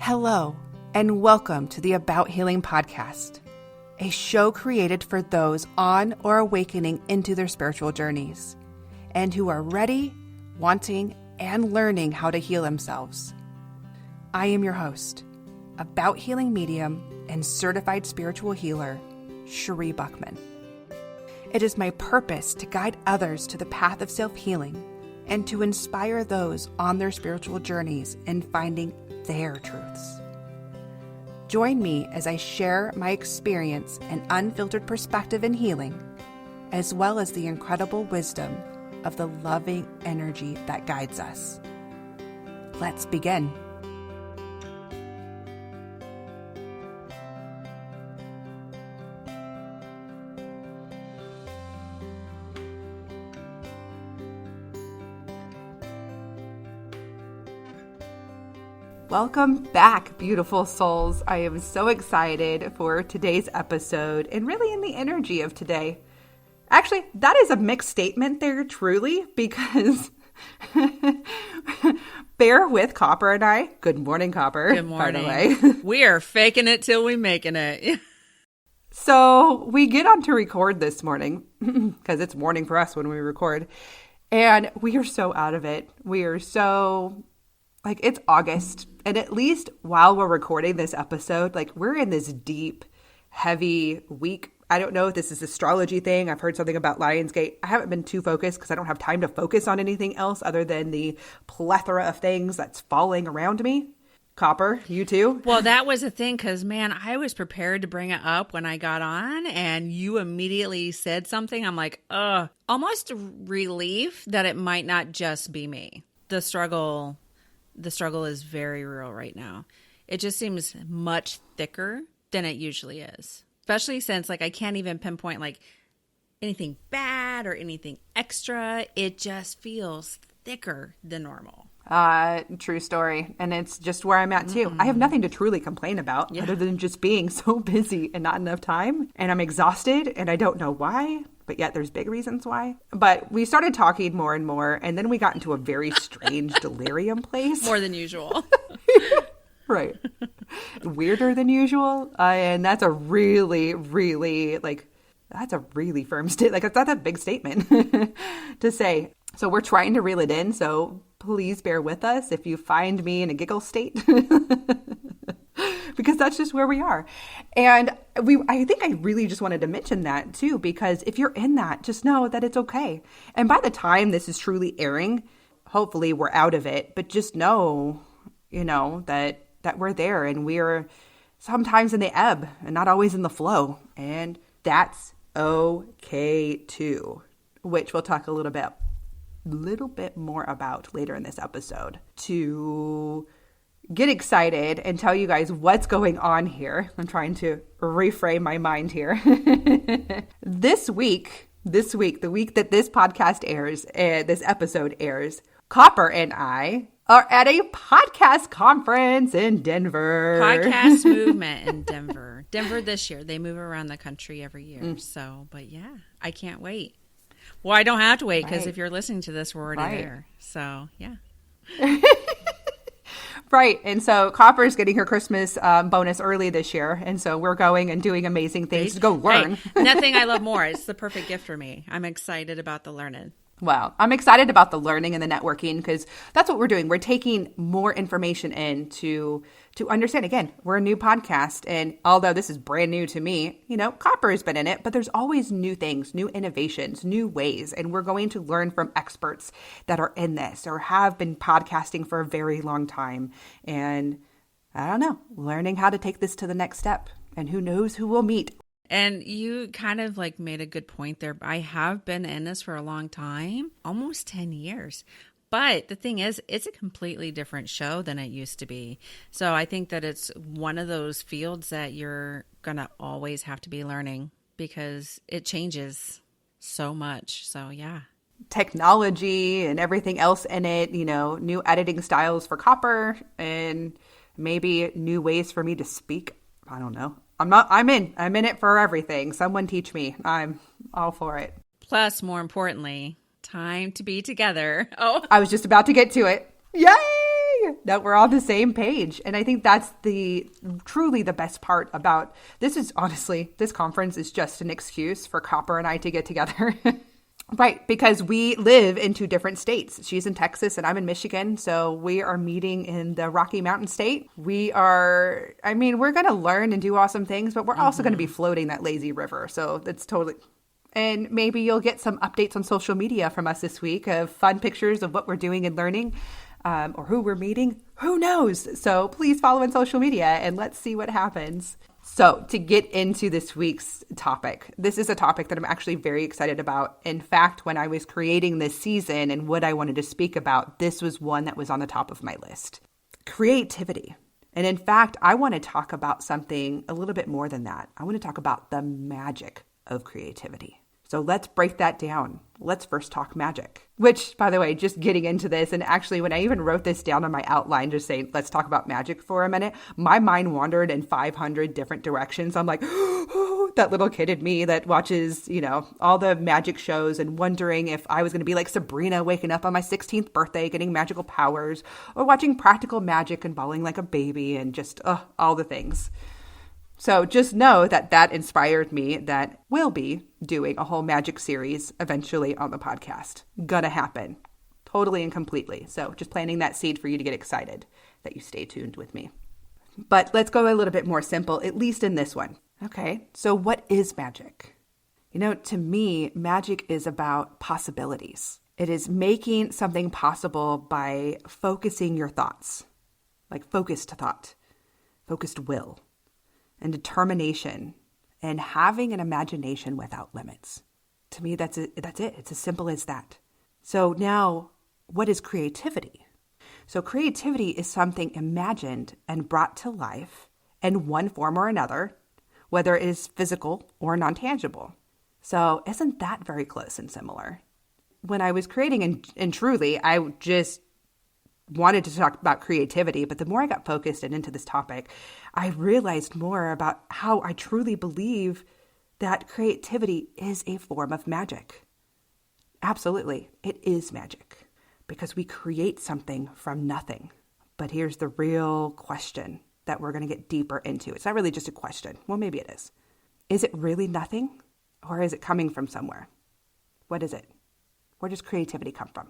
Hello, and welcome to the About Healing podcast, a show created for those on or awakening into their spiritual journeys, and who are ready, wanting, and learning how to heal themselves. I am your host, About Healing medium and certified spiritual healer, Sheree Buckman. It is my purpose to guide others to the path of self-healing and to inspire those on their spiritual journeys in finding their truths. Join me as I share my experience and unfiltered perspective in healing, as well as the incredible wisdom of the loving energy that guides us. Let's begin. Welcome back, beautiful souls. I am so excited for today's episode and really in the energy of today. Actually, that is a mixed statement there, truly, because bear with Copper and I. Good morning, Copper. Good morning. By the way. We are faking it till we making it. So we get on to record this morning because it's morning for us when we record. And we are so out of it. We are so... it's August, and at least while we're recording this episode, we're in this deep, heavy week. I don't know if this is an astrology thing. I've heard something about Lionsgate. I haven't been too focused because I don't have time to focus on anything else other than the plethora of things that's falling around me. Copper, you too? Well, that was the thing because, man, I was prepared to bring it up when I got on, and you immediately said something. I'm like, almost relief that it might not just be me. The struggle is very real right now. It just seems much thicker than it usually is, especially since I can't even pinpoint anything bad or anything extra. It just feels thicker than normal. True story. And it's just where I'm at too. I have nothing to truly complain about other than just being so busy and not enough time. And I'm exhausted and I don't know why. But yet there's big reasons why. But we started talking more and more, and then we got into a very strange delirium place. More than usual. Right. Weirder than usual. And that's a really, really, that's a really firm statement. That's a big statement to say. So we're trying to reel it in, so please bear with us if you find me in a giggle state. Because that's just where we are. And I think I really just wanted to mention that too, because if you're in that, just know that it's okay. And by the time this is truly airing, hopefully we're out of it, but just know, that we're there and we're sometimes in the ebb and not always in the flow. And that's okay too, which we'll talk a little bit more about later in this episode to get excited and tell you guys what's going on here. I'm trying to reframe my mind here. This week, the week that this podcast airs, this episode airs, Copper and I are at a podcast conference in Denver. Podcast movement in Denver. Denver this year. They move around the country every year. So, but yeah, I can't wait. Well, I don't have to wait because if you're listening to this, we're already there. So, yeah. Right. And so Copper's getting her Christmas bonus early this year. And so we're going and doing amazing things to go learn. Hey, nothing I love more. It's the perfect gift for me. I'm excited about the learning. Well, I'm excited about the learning and the networking because that's what we're doing. We're taking more information in to understand. Again, we're a new podcast. And although this is brand new to me, Copper has been in it, but there's always new things, new innovations, new ways. And we're going to learn from experts that are in this or have been podcasting for a very long time. And I don't know, learning how to take this to the next step. And who knows who we'll meet. And you kind of made a good point there. I have been in this for a long time, almost 10 years. But the thing is, it's a completely different show than it used to be. So I think that it's one of those fields that you're going to always have to be learning because it changes so much. So yeah. Technology and everything else in it, new editing styles for Copper and maybe new ways for me to speak. I don't know. I'm in it for everything. Someone teach me. I'm all for it. Plus, more importantly, time to be together. Oh, I was just about to get to it. Yay! that we're on the same page. And I think that's truly the best part about this. Is honestly, this conference is just an excuse for Copper and I to get together. Right, because we live in two different states. She's in Texas and I'm in Michigan. So we are meeting in the Rocky Mountain State. We're going to learn and do awesome things, but we're also going to be floating that lazy river. So that's totally... And maybe you'll get some updates on social media from us this week of fun pictures of what we're doing and learning, or who we're meeting. Who knows? So please follow on social media and let's see what happens. So to get into this week's topic, this is a topic that I'm actually very excited about. In fact, when I was creating this season and what I wanted to speak about, this was one that was on the top of my list. Creativity. And in fact, I want to talk about something a little bit more than that. I want to talk about the magic of creativity. So let's break that down. Let's first talk magic, which, by the way, just getting into this, and actually when I even wrote this down on my outline, just saying, let's talk about magic for a minute, my mind wandered in 500 different directions. I'm like, oh, that little kid in me that watches, all the magic shows and wondering if I was going to be like Sabrina waking up on my 16th birthday, getting magical powers, or watching practical magic and bawling like a baby and just all the things. So just know that inspired me, that we'll be doing a whole magic series eventually on the podcast. Gonna happen. Totally and completely. So just planting that seed for you to get excited that you stay tuned with me. But let's go a little bit more simple, at least in this one. Okay, so what is magic? To me, magic is about possibilities. It is making something possible by focusing your thoughts, like focused thought, focused will, and determination, and having an imagination without limits. To me, that's it. It's as simple as that. So now, what is creativity? So creativity is something imagined and brought to life in one form or another, whether it is physical or non-tangible. So isn't that very close and similar? When I was creating, and truly, I just wanted to talk about creativity, but the more I got focused and into this topic, I realized more about how I truly believe that creativity is a form of magic. Absolutely, it is magic because we create something from nothing. But here's the real question that we're going to get deeper into. It's not really just a question. Well, maybe it is. Is it really nothing, or is it coming from somewhere? What is it? Where does creativity come from?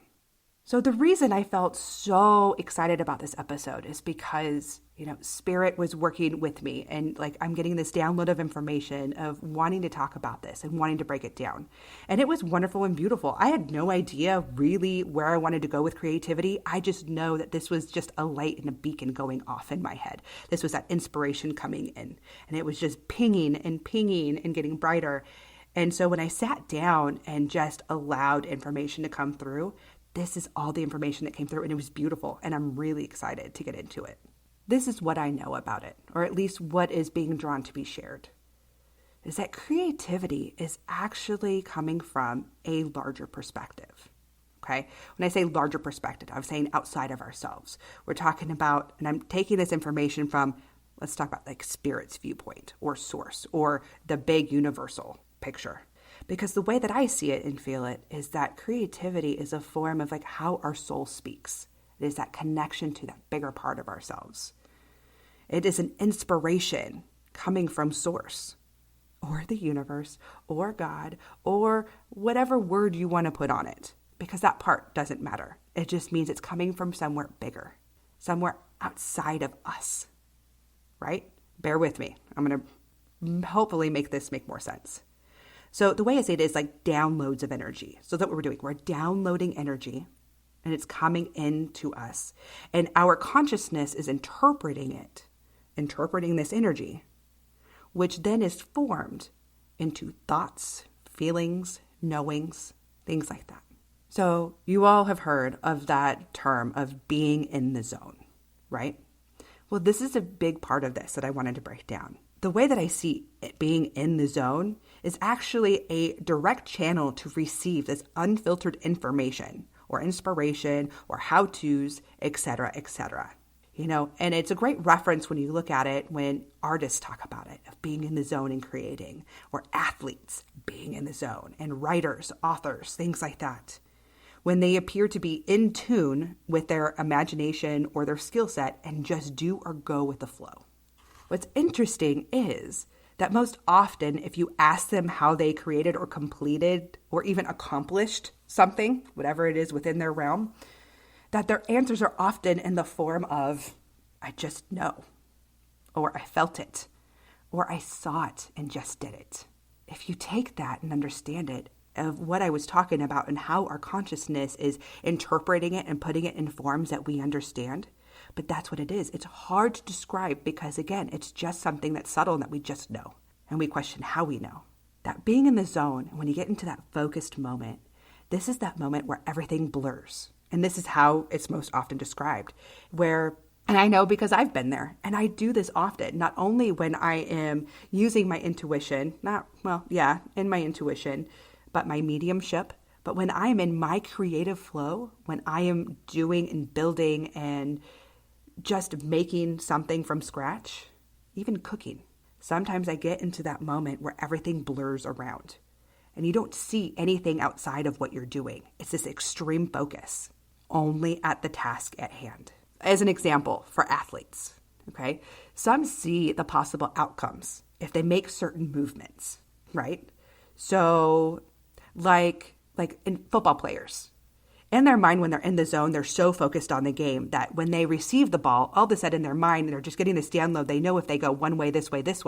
So the reason I felt so excited about this episode is because, Spirit was working with me, and I'm getting this download of information of wanting to talk about this and wanting to break it down. And it was wonderful and beautiful. I had no idea really where I wanted to go with creativity. I just know that this was just a light and a beacon going off in my head. This was that inspiration coming in, and it was just pinging and getting brighter. And so when I sat down and just allowed information to come through, this is all the information that came through, and it was beautiful, and I'm really excited to get into it. This is what I know about it, or at least what is being drawn to be shared, is that creativity is actually coming from a larger perspective, okay? When I say larger perspective, I'm saying outside of ourselves. We're talking about, and I'm taking this information from, let's talk about Spirit's viewpoint, or source, or the big universal picture. Because the way that I see it and feel it is that creativity is a form of how our soul speaks. It is that connection to that bigger part of ourselves. It is an inspiration coming from source, or the universe, or God, or whatever word you want to put on it. Because that part doesn't matter. It just means it's coming from somewhere bigger, somewhere outside of us, right? Bear with me. I'm going to hopefully make this make more sense. So the way I say it is downloads of energy. So that's what we're doing. We're downloading energy, and it's coming into us. And our consciousness is interpreting this energy, which then is formed into thoughts, feelings, knowings, things like that. So you all have heard of that term of being in the zone, right? Well, this is a big part of this that I wanted to break down. The way that I see it being in the zone is actually a direct channel to receive this unfiltered information or inspiration or how-tos, etc., etc. And it's a great reference when you look at it when artists talk about it, of being in the zone and creating, or athletes being in the zone, and writers, authors, things like that. when they appear to be in tune with their imagination or their skill set and just do or go with the flow. What's interesting is that most often, if you ask them how they created or completed or even accomplished something, whatever it is within their realm, that their answers are often in the form of, I just know, or I felt it, or I saw it and just did it. If you take that and understand it, of what I was talking about and how our consciousness is interpreting it and putting it in forms that we understand, but that's what it is. It's hard to describe because, again, it's just something that's subtle and that we just know. And we question how we know. That being in the zone, when you get into that focused moment, this is that moment where everything blurs. And this is how it's most often described, where, and I know because I've been there, and I do this often, not only when I am using my intuition, in my intuition, but my mediumship, but when I am in my creative flow, when I am doing and building and just making something from scratch, even cooking. Sometimes I get into that moment where everything blurs around and you don't see anything outside of what you're doing. It's this extreme focus only at the task at hand. As an example for athletes, okay? Some see the possible outcomes if they make certain movements, right? So like in football players, in their mind, when they're in the zone, they're so focused on the game that when they receive the ball, all of a sudden in their mind, they're just getting this download. They know if they go one way, this way, this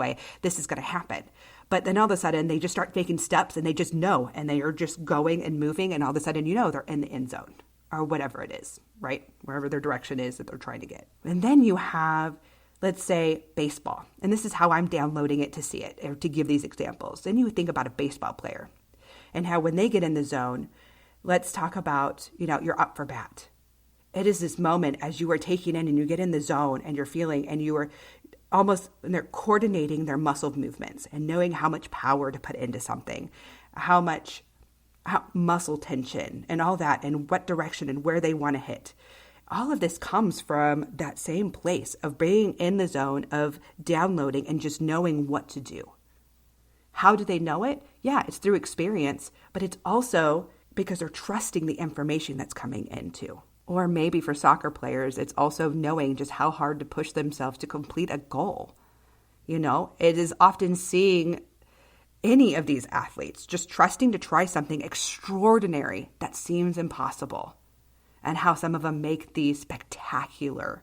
is going to happen. But then all of a sudden they just start making steps and they just know, and they are just going and moving. And all of a sudden, they're in the end zone or whatever it is, right? Wherever their direction is that they're trying to get. And then you have, let's say, baseball. And this is how I'm downloading it to see it, or to give these examples. Then you think about a baseball player and how when they get in the zone, let's talk about, you're up for bat. It is this moment as you are taking in and you get in the zone and you're feeling and you are and they're coordinating their muscle movements and knowing how much power to put into something, how muscle tension and all that, and what direction and where they want to hit. All of this comes from that same place of being in the zone, of downloading and just knowing what to do. How do they know it? Yeah, it's through experience, but it's also because they're trusting the information that's coming into. Or maybe for soccer players, it's also knowing just how hard to push themselves to complete a goal. It is often seeing any of these athletes just trusting to try something extraordinary that seems impossible, and how some of them make these spectacular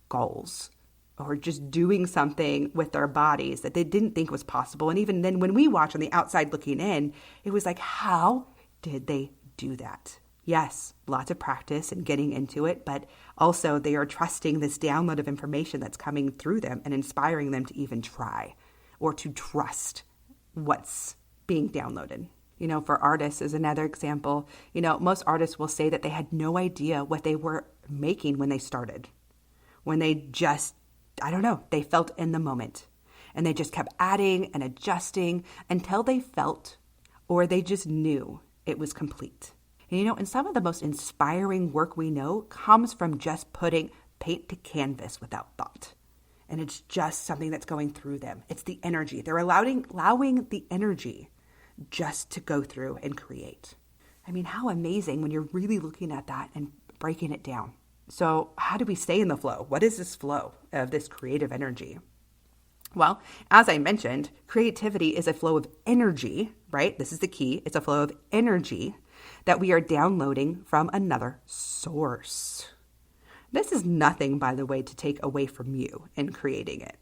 goals, or just doing something with their bodies that they didn't think was possible. And even then, when we watch on the outside looking in, it was like, how did they do that? Yes, lots of practice and getting into it, but also they are trusting this download of information that's coming through them and inspiring them to even try or to trust what's being downloaded. For artists is another example. Most artists will say that they had no idea what they were making when they started. When they just, they felt in the moment. And they just kept adding and adjusting until they felt, or they just knew it was complete. And some of the most inspiring work we know comes from just putting paint to canvas without thought. And it's just something that's going through them. It's the energy. They're allowing the energy just to go through and create. How amazing when you're really looking at that and breaking it down. So how do we stay in the flow? What is this flow of this creative energy? Well, as I mentioned, creativity is a flow of energy, right? This is the key. It's a flow of energy that we are downloading from another source. This is nothing, by the way, to take away from you in creating it,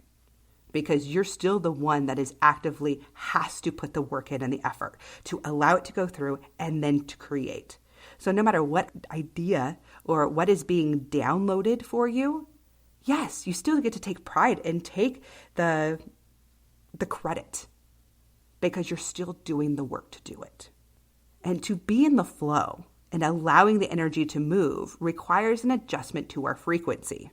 because you're still the one that is actively has to put the work in and the effort to allow it to go through and then to create. So no matter what idea or what is being downloaded for you, yes, you still get to take pride and take the credit, because you're still doing the work to do it. And to be in the flow and allowing the energy to move requires an adjustment to our frequency,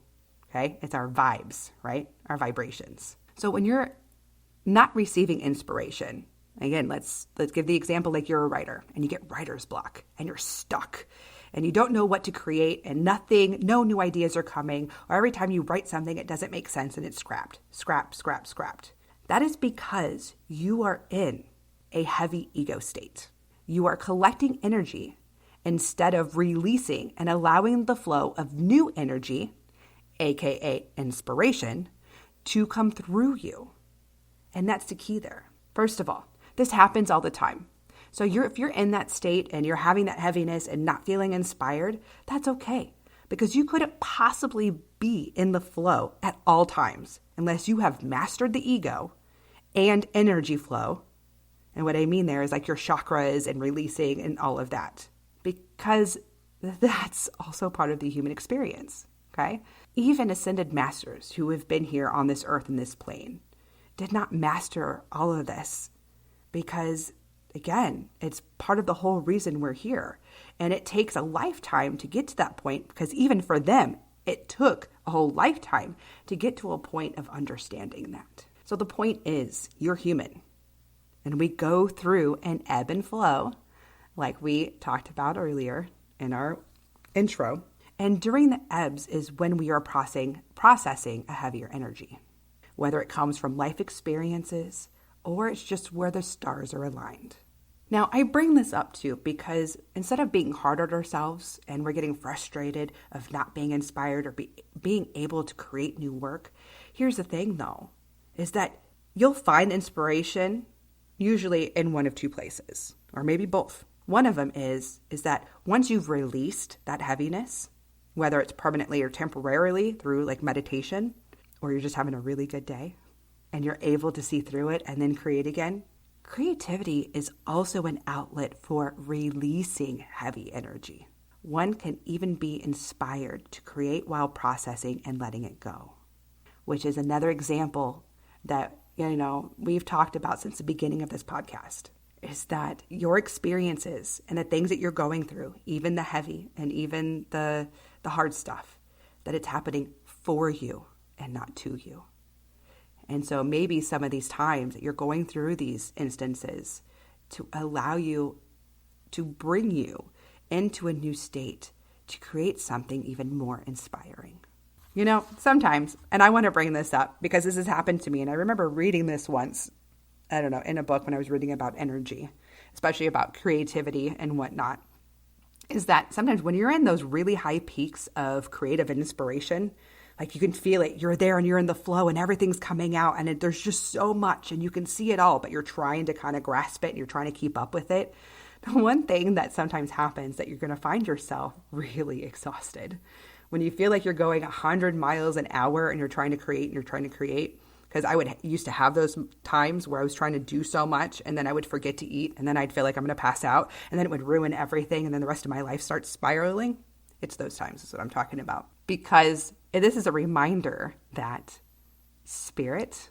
okay? It's our vibes, right? Our vibrations. So when you're not receiving inspiration, again, let's give the example like you're a writer and you get writer's block and you're stuck and you don't know what to create and no new ideas are coming, or every time you write something, it doesn't make sense and it's scrapped. That is because you are in a heavy ego state. You are collecting energy instead of releasing and allowing the flow of new energy, aka inspiration, to come through you. And that's the key there. First of all, this happens all the time. So if you're in that state and you're having that heaviness and not feeling inspired, that's okay. Because you couldn't possibly be in the flow at all times unless you have mastered the ego and energy flow. And what I mean there is like your chakras and releasing and all of that. Because that's also part of the human experience, okay? Even ascended masters who have been here on this earth and this plane did not master all of this because, again, it's part of the whole reason we're here. And it takes a lifetime to get to that point because even for them, it took a whole lifetime to get to a point of understanding that. So the point is, you're human. And we go through an ebb and flow, like we talked about earlier in our intro. And during the ebbs is when we are processing a heavier energy, whether it comes from life experiences or it's just where the stars are aligned. Now, I bring this up too because instead of being hard on ourselves and we're getting frustrated of not being inspired or being able to create new work, here's the thing though, is that you'll find inspiration usually in one of two places, or maybe both. One of them is that once you've released that heaviness, whether it's permanently or temporarily through like meditation, or you're just having a really good day and you're able to see through it and then create again, creativity is also an outlet for releasing heavy energy. One can even be inspired to create while processing and letting it go, which is another example that we've talked about since the beginning of this podcast, is that your experiences and the things that you're going through, even the heavy and even the hard stuff, that it's happening for you and not to you. And so maybe some of these times that you're going through these instances to allow you, to bring you into a new state, to create something even more inspiring. Sometimes, and I want to bring this up because this has happened to me, and I remember reading this once, in a book when I was reading about energy, especially about creativity and whatnot, is that sometimes when you're in those really high peaks of creative inspiration, like you can feel it, you're there and you're in the flow and everything's coming out and there's just so much and you can see it all, but you're trying to kind of grasp it and you're trying to keep up with it. The one thing that sometimes happens that you're going to find yourself really exhausted. When you feel like you're going 100 miles an hour and you're trying to create, because I used to have those times where I was trying to do so much and then I would forget to eat and then I'd feel like I'm going to pass out and then it would ruin everything and then the rest of my life starts spiraling. It's those times is what I'm talking about. Because this is a reminder that spirit,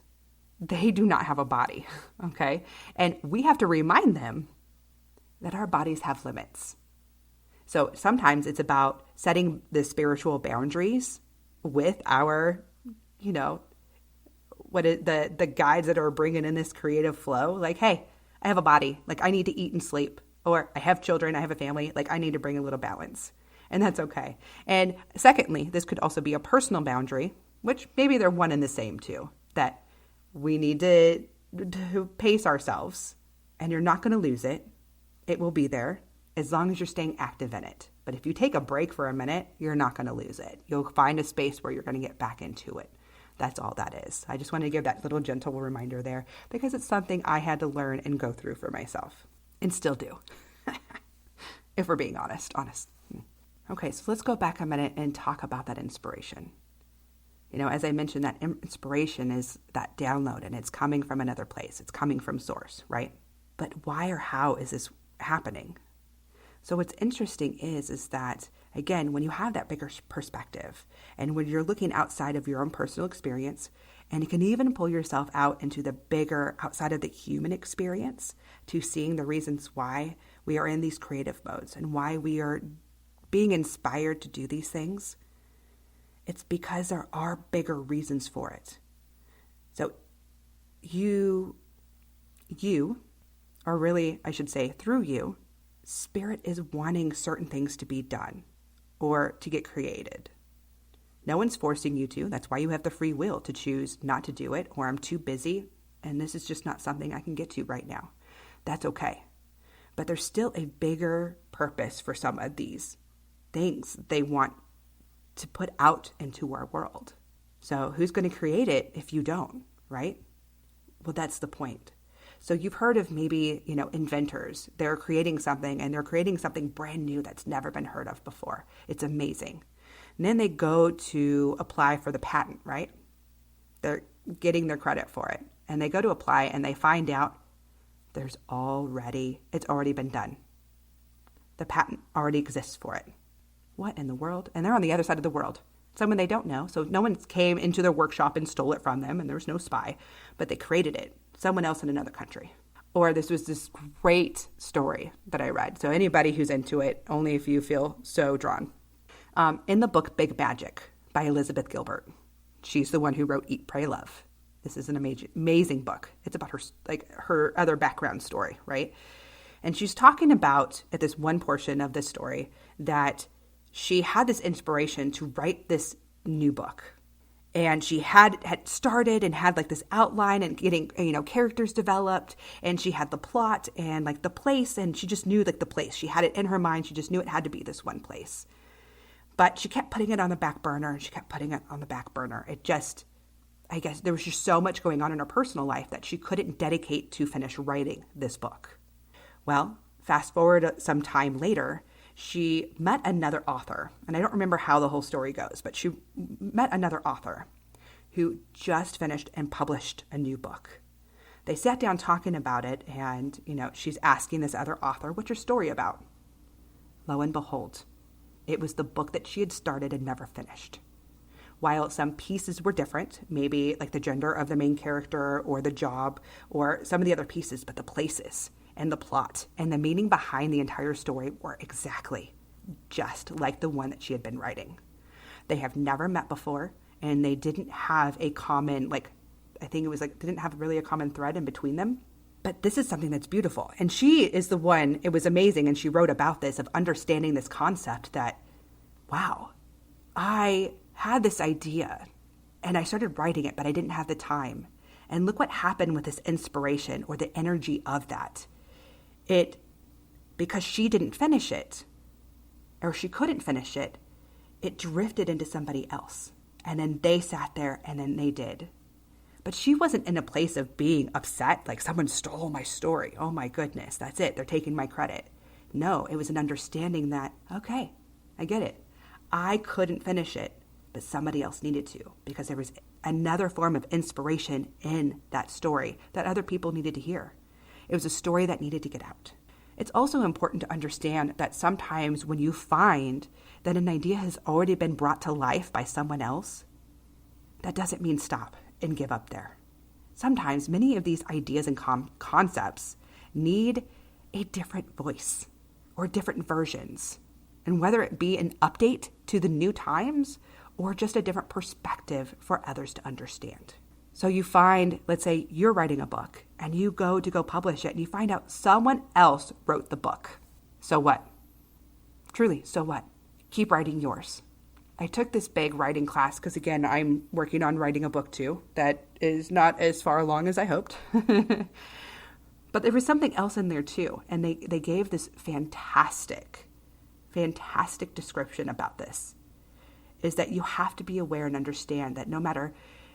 they do not have a body, okay? And we have to remind them that our bodies have limits. So sometimes it's about setting the spiritual boundaries with our, the guides that are bringing in this creative flow. Like, hey, I have a body. Like, I need to eat and sleep. Or I have children. I have a family. Like, I need to bring a little balance. And that's okay. And secondly, this could also be a personal boundary, which maybe they're one and the same too, that we need to pace ourselves and you're not going to lose it. It will be there as long as you're staying active in it. But if you take a break for a minute, you're not going to lose it. You'll find a space where you're going to get back into it. That's all that is. I just wanted to give that little gentle reminder there because it's something I had to learn and go through for myself and still do. If we're being honest. Okay, so let's go back a minute and talk about that inspiration. As I mentioned, that inspiration is that download and it's coming from another place. It's coming from source, right? But why or how is this happening? So what's interesting is that, again, when you have that bigger perspective and when you're looking outside of your own personal experience, and you can even pull yourself out into the bigger, outside of the human experience, to seeing the reasons why we are in these creative modes and why we are being inspired to do these things, it's because there are bigger reasons for it. So you, or really, I should say, through you, Spirit is wanting certain things to be done or to get created. No one's forcing you to. That's why you have the free will to choose not to do it, or I'm too busy and this is just not something I can get to right now. That's okay. But there's still a bigger purpose for some of these things they want to put out into our world. So who's going to create it if you don't, right? Well, that's the point. So you've heard of maybe, inventors. They're creating something and they're creating something brand new that's never been heard of before. It's amazing. And then they go to apply for the patent, right? They're getting their credit for it. And they go to apply and they find out it's already been done. The patent already exists for it. What in the world? And they're on the other side of the world. Someone they don't know. So no one came into their workshop and stole it from them, and there was no spy, but they created it. Someone else in another country. Or this was this great story that I read. So anybody who's into it, only if you feel so drawn. In the book Big Magic by Elizabeth Gilbert. She's the one who wrote Eat, Pray, Love. This is an amazing book. It's about her other background story, right? And she's talking about, at this one portion of this story, that she had this inspiration to write this new book. And she had started and had like this outline and getting, characters developed. And she had the plot and like the place. And she just knew like the place. She had it in her mind. She just knew it had to be this one place. But she kept putting it on the back burner. And she kept putting it on the back burner. I guess there was just so much going on in her personal life that she couldn't dedicate to finish writing this book. Well, fast forward some time later, she met another author. And I don't remember how the whole story goes, but she met another author who just finished and published a new book. They sat down talking about it, and, she's asking this other author, what's your story about? Lo and behold, it was the book that she had started and never finished. While some pieces were different, maybe like the gender of the main character or the job or some of the other pieces, but the places and the plot and the meaning behind the entire story were exactly just like the one that she had been writing. They have never met before, and they didn't have a common, didn't have really a common thread in between them. But this is something that's beautiful. And she is the one, it was amazing, and she wrote about this, of understanding this concept that, wow, I had this idea and I started writing it, but I didn't have the time. And look what happened with this inspiration or the energy of that. Because she didn't finish it, or she couldn't finish it, it drifted into somebody else. And then they sat there and then they did. But she wasn't in a place of being upset, like someone stole my story. Oh my goodness, that's it. They're taking my credit. No, it was an understanding that, okay, I get it. I couldn't finish it, but somebody else needed to, because there was another form of inspiration in that story that other people needed to hear. It was a story that needed to get out. It's also important to understand that sometimes when you find that an idea has already been brought to life by someone else, that doesn't mean stop and give up there. Sometimes many of these ideas and concepts need a different voice or different versions. And whether it be an update to the new times or just a different perspective for others to understand. So you find, let's say you're writing a book and you go publish it and you find out someone else wrote the book. So what? Truly, so what? Keep writing yours. I took this big writing class because, again, I'm working on writing a book too that is not as far along as I hoped. But there was something else in there too. And they gave this fantastic description about this, is that you have to be aware and understand that no matter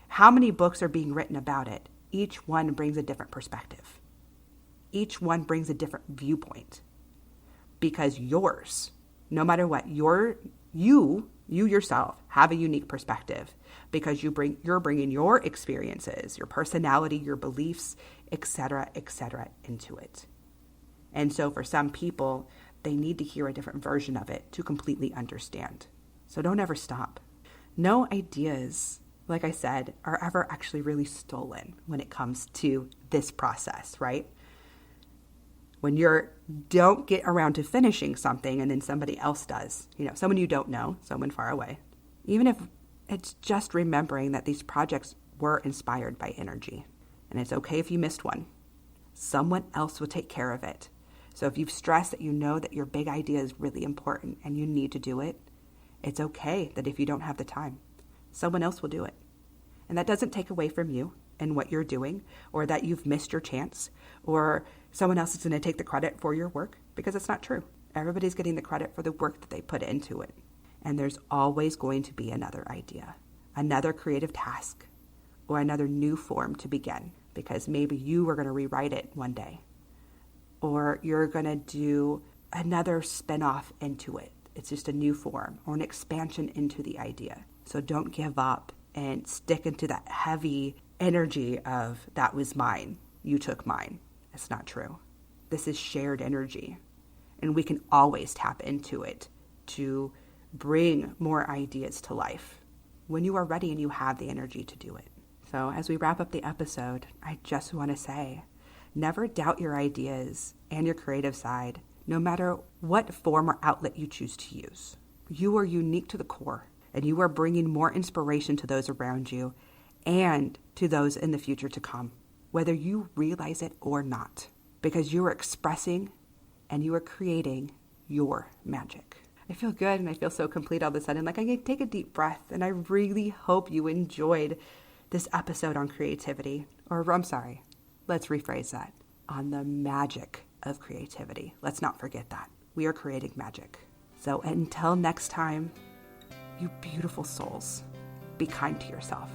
how many books are being written about it, each one brings a different perspective. Each one brings a different viewpoint. Because yours, no matter what, you yourself have a unique perspective, because you're bringing your experiences, your personality, your beliefs, etc., into it. And so for some people, they need to hear a different version of it to completely understand. So don't ever stop. No ideas, like I said, are ever actually really stolen when it comes to this process, right? When you don't get around to finishing something and then somebody else does, someone you don't know, someone far away, even if it's just remembering that these projects were inspired by energy. And it's okay if you missed one. Someone else will take care of it. So if you've stressed that you know that your big idea is really important and you need to do it, it's okay that if you don't have the time, someone else will do it. And that doesn't take away from you and what you're doing, or that you've missed your chance, or someone else is going to take the credit for your work, because it's not true. Everybody's getting the credit for the work that they put into it. And there's always going to be another idea, another creative task, or another new form to begin, because maybe you are going to rewrite it one day, or you're going to do another spin-off into it. It's just a new form or an expansion into the idea. So don't give up and stick into that heavy energy of that was mine, you took mine. It's not true. This is shared energy, and we can always tap into it to bring more ideas to life when you are ready and you have the energy to do it. So as we wrap up the episode, I just want to say, never doubt your ideas and your creative side, no matter what form or outlet you choose to use. You are unique to the core, and you are bringing more inspiration to those around you and to those in the future to come, whether you realize it or not, because you are expressing and you are creating your magic. I feel good and I feel so complete all of a sudden. Like, I can take a deep breath, and I really hope you enjoyed this episode on creativity. Or I'm sorry, let's rephrase that. On the magic of creativity. Let's not forget that. We are creating magic. So until next time, you beautiful souls, be kind to yourself.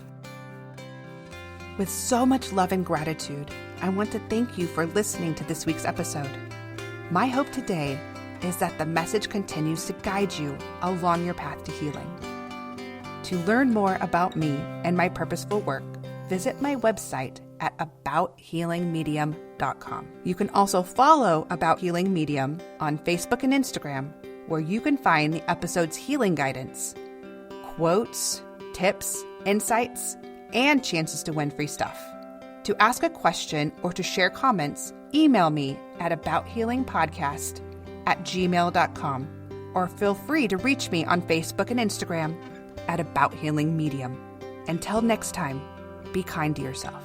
With so much love and gratitude, I want to thank you for listening to this week's episode. My hope today is that the message continues to guide you along your path to healing. To learn more about me and my purposeful work, visit my website at abouthealingmedium.com. You can also follow About Healing Medium on Facebook and Instagram, where you can find the episode's healing guidance, quotes, tips, insights, and chances to win free stuff. To ask a question or to share comments, email me at abouthealingpodcast@gmail.com, or feel free to reach me on Facebook and Instagram at About Healing Medium. Until next time, be kind to yourself.